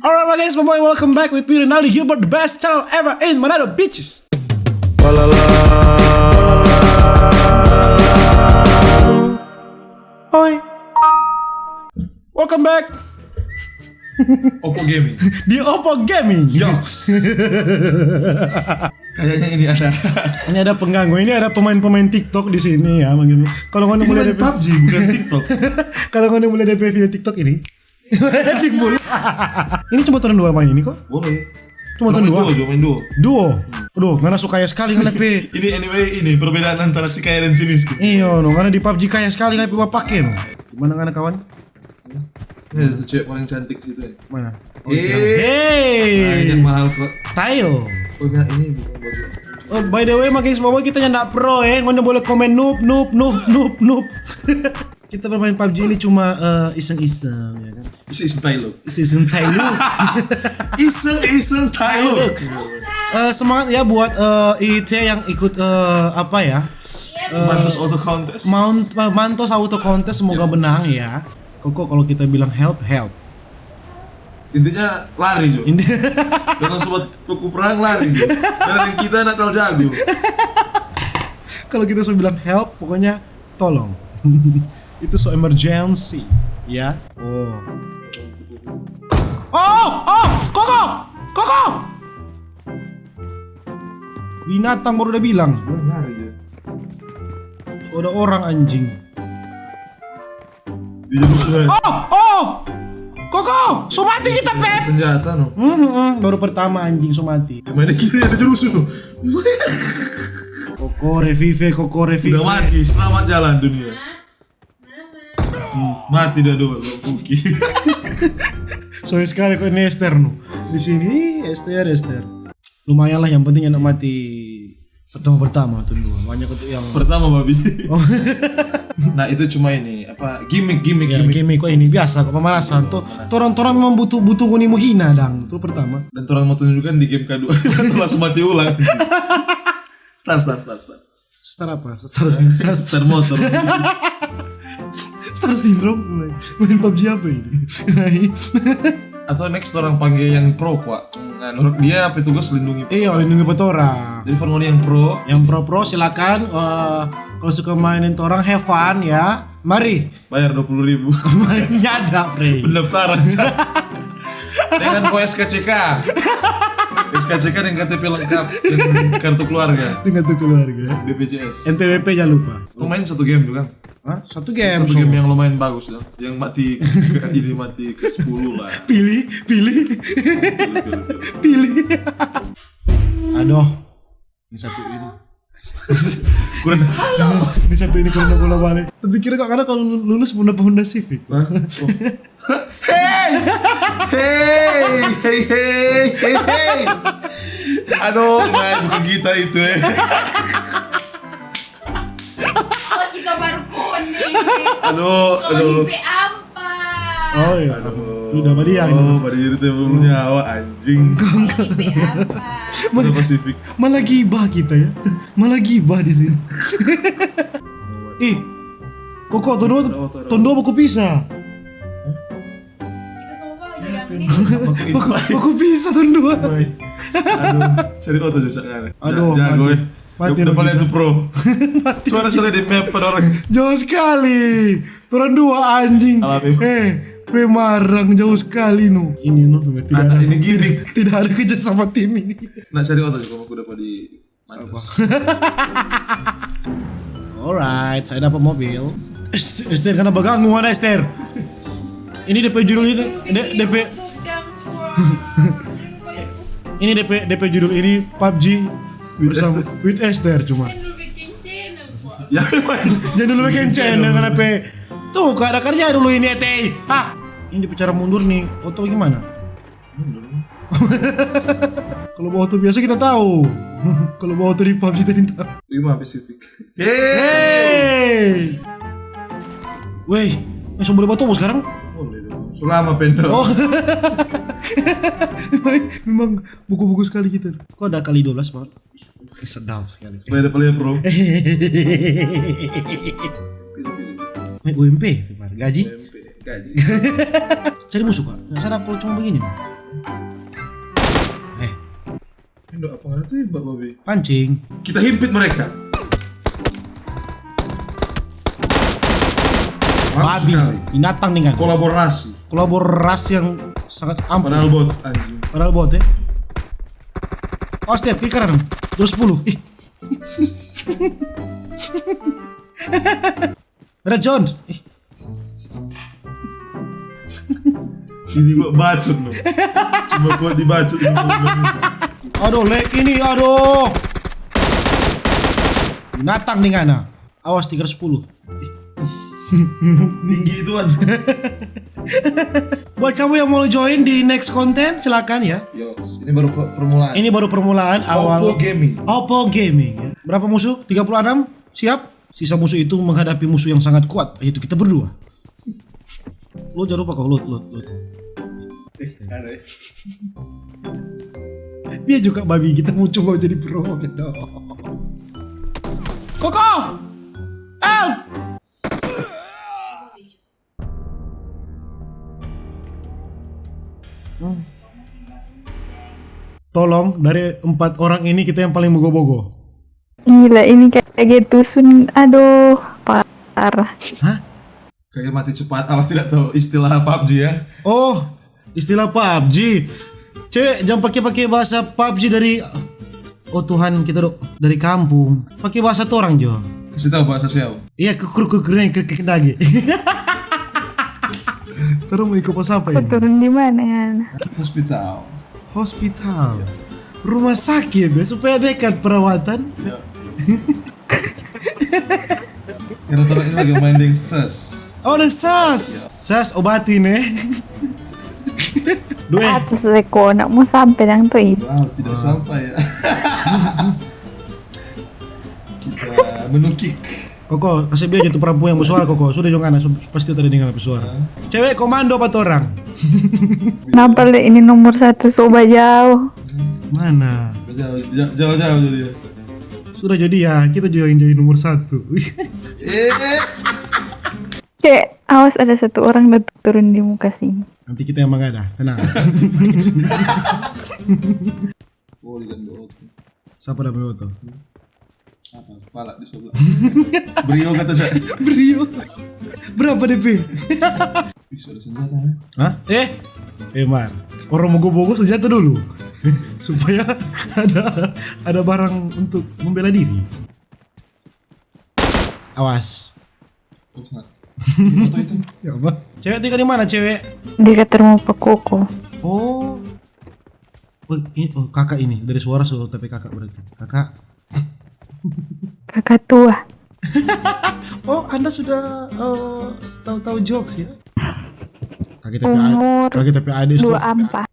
Alright my guys, boy, welcome back with me Rinaldi Gilbert, the best channel ever in Manado Beaches. Oi. Welcome back Oppo Gaming. di Oppo Gaming. Yoks. Kayaknya ini ada pengganggu, ini ada pemain-pemain TikTok di sini ya. Kalau kau mulai dari PUBG bukan TikTok. Kalau kau mulai dari video TikTok ini, timbul. Ini cuma turun 2 main ini kok? Boleh. Cuma turun 2. Main duo. Aduh, ngana suka kaya sekali kan LP. ini perbedaan antara si kaya dan si miskin. Iya, no, ngana di PUBG kaya sekali LP pakai no. Gimana ngana kawan? Ini tuh cewek paling cantik situ ya. Mana? Hey. Yang mahal kok. Tayo. Oh enggak, ini bukan baju. Oh, by the way, guys, semua kita nyandak pro ngono boleh komen noob. Kita bermain PUBG ini cuma iseng-iseng ya kan. Iseng Thailand. Iseng Thailand. Iseng Thailand. Semangat ya buat IT yang ikut apa ya? Mantos Auto Contest. Mantos Auto Contest semoga menang ya. Koko kalau kita bilang help. Intinya lari Jo. Dengan sobat kuku perang lari Jo. Karena kita Natal jago. Kalau kita sudah bilang help, pokoknya tolong. Itu so emergency, ya. Koko. Binatang baru udah bilang. Lari Jo. So ada orang anjing. Dia musuhnya. Koko, so mati kita Pep. Senjata no. Baru pertama anjing so mati. Gimana kiri ada jurus no. Koko revive. Udah mati, selamat jalan dunia. Mati dah dua Puki. Soalnya sekali kok ini Esther no. Di sini Esther. Lumayan lah, yang penting anak mati pertama tuh dua. Banyak untuk yang pertama babi. Nah itu cuma ini apa gimmick kok ini biasa kok pemanasan tuh. Toran memang butuh ngunimu hina dang. Itu pertama. Dan toran mau tunjukkan di game kedua langsung mati ulang. Start. Star apa? Star motor. Star syndrome. Main PUBG apa ini? Atau next orang panggil yang pro Pak. Nah, menurut dia apa tugas lindungi. Lindungi petora. Jadi formula yang pro. Yang pro silakan. Kalau suka mainin orang have fun ya. Mari. Bayar 20.000. Nyada Frey. Pendaftaran. Dengan SKCK. SKCK dengan KTP lengkap dan kartu keluarga. Dengan kartu keluarga. BPJS. NPWP jangan lupa. Lu main satu game juga kan? Hah? Satu game yang lumayan bagus ya. Yang mati ini mati ke 10 lah. Pilih. Aduh. Ini satu ini. Ini satu ini kalau bola balik. Tapi kira kok karena kalau lulus Honda Civic. Hey. Aduh, bukan kita itu Kita baru konek. Aduh. Oh iya. Udah pada yang itu. Pada diri teh belum nyawa anjing. Honda Pacific. Malah gibah kita ya. Malah gibah di sini. Koko tondo buku pisah. Kita semua udah Buku pisah tondo. Aduh, cari kota aja sekarang. Aduh, jago mati depannya itu pro. Suara di map pada orang. Jauh sekali. Turun 2 anjing. Pemarang jauh sekali no. Ini no tidak ada kerja sama tim ini. Nah cari kota juga aku dapat di Mandos. Alright, saya dapat mobil. Esther karena baganggu mana Esther? Ini DP judul itu. DP ini DP judul ini PUBG bersama with Esther cuma. Jangan dulu bikin channel kenapa? Tuh gak ada kerja dulu ini ETI. Ini cara mundur nih. Auto gimana? Kalau bawa auto biasa kita tahu. Kalau bawa auto di PUBG tadi tahu. 5 Pacific. Hey. Weh, langsung boleh bawa tomo sekarang? Boleh dong. Selama pendek. Oh. Memang buku-buku sekali kita. Kok ada kali 12 Pak? Sedap sekali. Supaya ada player pro. UMP, gaji. Gaji. Cari musuh Pak. Nggak sadar kalau cuma begini. Ini apa nggak tembak babi? Pancing. Kita himpit mereka. Mantap Babi. sekali. Binatang nih kan. Kolaborasi yang sangat ampuh. Padahal bot anjing. Padahal bot ya. Oh step kiri kanan 210. Ih. Red Jones. Ih. Ini buat bacot loh. Cuma buat dibacot. Aduh lek ini aduh. Binatang nih kan. Awas 310. Ih. Tinggi itu kan. Buat kamu yang mau join di next content silakan ya. Yo, ini baru permulaan. Ini baru permulaan awal Oppo Gaming. Oppo Gaming ya. Berapa musuh? 36? Siap? Sisa musuh itu menghadapi musuh yang sangat kuat, yaitu kita berdua. Lu jangan lupa kok loot. Ada ya. Dia juga babi, kita mau coba jadi pro. Koko! Help! Tolong dari 4 orang ini kita yang paling bogo-bogo. Gila ini kayak gitu sun. Aduh, parah. Hah? Kayak mati cepat. Awas tidak tahu istilah PUBG ya. Oh, istilah PUBG. Cewek jangan pakai bahasa PUBG dari oh Tuhan kita dari kampung. Pakai bahasa orang Jo. Kasih tahu bahasa siapa? Iya kukur-kukurnya ke kendagi. Terus mau ikut pas apa Aku ya? turun di mana ya? Hospital. Rumah sakit ya supaya dekat perawatan. Ya. Karena orang ini lagi main dengan ses. Oh, ada sas. Sas obatin ya. Dua. Atas leko nak mau sampai yang tuh itu. Wow, tidak sampai ya. Kita menukik. Koko, kasih biar jatuh perempuan yang bersuara Koko. Sudah jangan pasti tadi dengar bersuara. Cewek komando apa orang? Kenapa Le ini nomor 1 coba jauh? Mana? Jauh dia. Sudah jadi ya, kita juga yang jadi nomor 1. Cek, awas ada 1 orang udah turun di muka sini. Nanti kita yang mengada, tenang. Oh, lihat dulu. Siapa dapat foto? Apa? Kepala di sebelah. Brio kata saya. Brio. Berapa DP? Bisa ada senjata ya? Hah? Mar. Orang mau bogo senjata dulu. Supaya ada barang untuk membela diri. Awas. Oh, enggak. Foto itu. Ya apa? Cewek tinggal di mana cewek? Dia kata rumah Pak Koko. Oh. Oh, kakak ini dari suara tapi kakak berarti. Kakak. Kakak tua. Oh, Anda sudah tahu-tahu jokes ya? Umur Kakek tapi adik 24.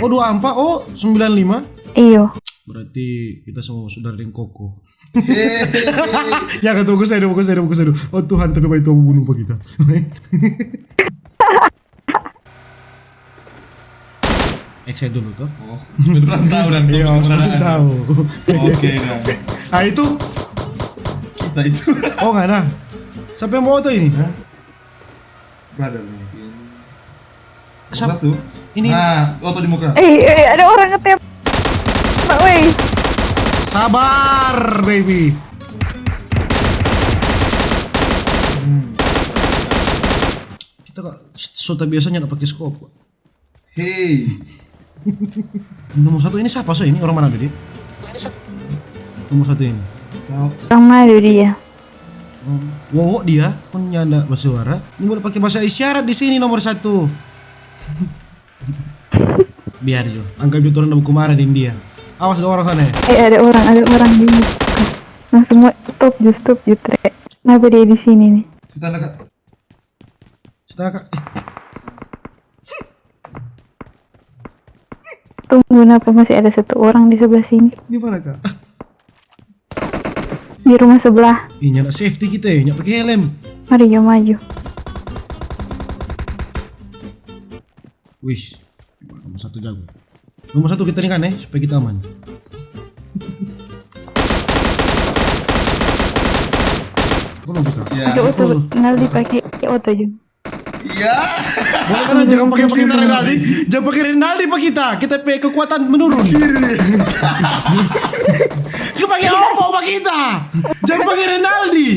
Oh, 24. Oh, 95. Iyo. Berarti kita semua saudara dengan Koko. Ya kan tunggu saya dulu. Oh Tuhan, tapi baik Tuhan membunuh apa kita. Saya dulu tuh. Oh, sebenarnya tahu dan Iya, sebenarnya tahu. Oke, dah. Ah itu? Kita itu. Oh nggak nah. Siapa yang bawa tuh ini? Brother mungkin. Siapa? Satu. Ini. Nah, foto di muka. Ada orang ngetembak. Woi. Sabar, baby. Kita kok sudah biasanya nggak pakai scope. Hey. Nomor 1 ini siapa so ini? Orang mana dia? Nomor 1 ini. Orang mana dia? Wow dia punya ada bersuara. Ini boleh pakai bahasa isyarat di sini nomor 1. Biar Jo. Anggap itu orang buku marah di India. Awas ada orang sana. Ada orang di muka. Nah semua stop tre. Kenapa dia di sini nih? Kita nak. Kak. Tunggu, kenapa masih ada 1 orang di sebelah sini? Di mana Kak? Di rumah sebelah. Ini nyala safety kita ya, nyala pakai helm. Mari yo maju. Wih, nomor 1 jago. Nomor 1 kita nih kan supaya kita aman. Belum kita. Ya. Pakai auto, tinggal dipakai auto juga. Iya. Karena jangan pakai kita Renaldi. Jangan pakai Renaldi pak kita. Kita punya kekuatan menurun. Kita pakai Oppo pak kita. Jangan pakai Renaldi.